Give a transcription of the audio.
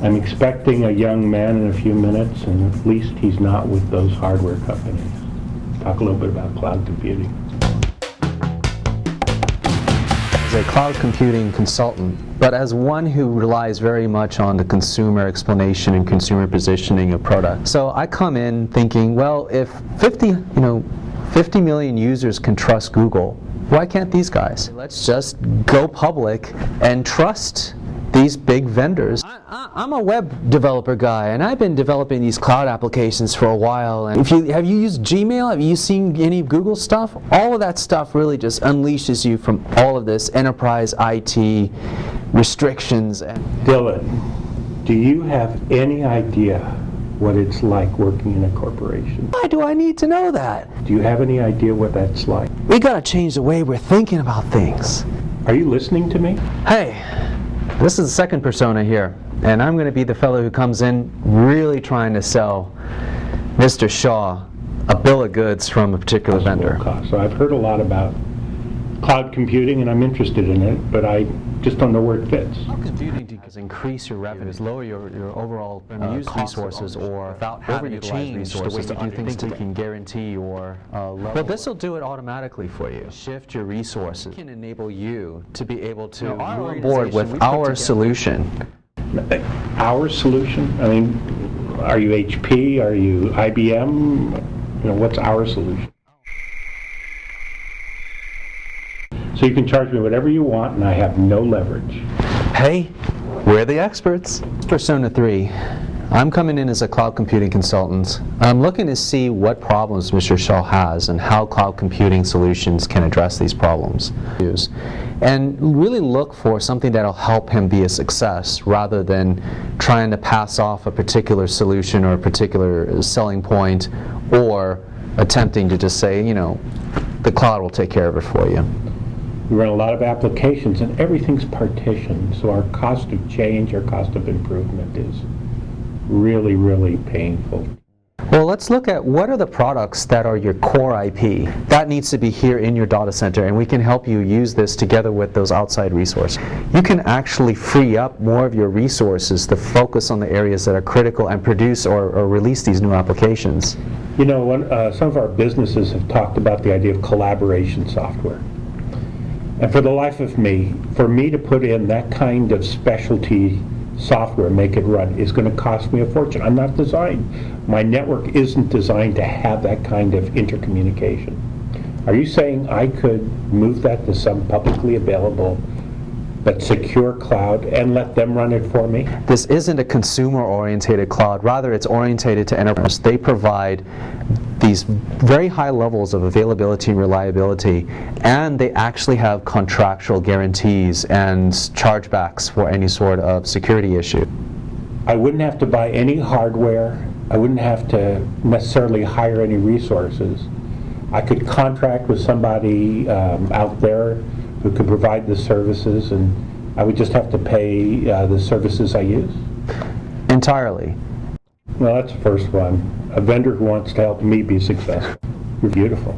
I'm expecting a young man in a few minutes, and at least he's not with those hardware companies. Talk a little bit about cloud computing. As a cloud computing consultant, but as one who relies very much on the consumer explanation and consumer positioning of products. So I come in thinking, well, if 50 million users can trust Google, why can't these guys? Let's just go public and trust these big vendors. I'm a web developer guy, and I've been developing these cloud applications for a while. And have you used Gmail? Have you seen any Google stuff? All of that stuff really just unleashes you from all of this enterprise IT restrictions. Dylan, do you have any idea what it's like working in a corporation? Why do I need to know that? Do you have any idea what that's like? We gotta change the way we're thinking about things. Are you listening to me? Hey, this is the second persona here, and I'm going to be the fellow who comes in really trying to sell Mr. Shaw a bill of goods from a particular vendor. So I've heard a lot about cloud computing, and I'm interested in it, but I just don't know where it fits. Cloud computing does increase your revenues, lower your overall resources, or without having to change the way you do things that can guarantee or well, this will do it automatically for you. Shift your resources. It can enable you to be able to move on board with our solution. Our solution? I mean, are you HP? Are you IBM? What's our solution? So you can charge me whatever you want, and I have no leverage. Hey, we're the experts. Persona 3. I'm coming in as a cloud computing consultant. I'm looking to see what problems Mr. Shaw has and how cloud computing solutions can address these problems. And really look for something that'll help him be a success rather than trying to pass off a particular solution or a particular selling point, or attempting to just say, the cloud will take care of it for you. We run a lot of applications, and everything's partitioned, so our cost of change, our cost of improvement is really, really painful. Well, let's look at what are the products that are your core IP. That needs to be here in your data center, and we can help you use this together with those outside resources. You can actually free up more of your resources to focus on the areas that are critical and produce or release these new applications. Some of our businesses have talked about the idea of collaboration software. And for the life of me, for me to put in that kind of specialty software, make it run, is going to cost me a fortune. I'm not designed. My network isn't designed to have that kind of intercommunication. Are you saying I could move that to some publicly available but secure cloud and let them run it for me? This isn't a consumer-oriented cloud. Rather, it's orientated to enterprise. They provide these very high levels of availability and reliability, and they actually have contractual guarantees and chargebacks for any sort of security issue. I wouldn't have to buy any hardware. I wouldn't have to necessarily hire any resources. I could contract with somebody out there who could provide the services, and I would just have to pay the services I use? Entirely. Well, that's the first one. A vendor who wants to help me be successful. You're beautiful.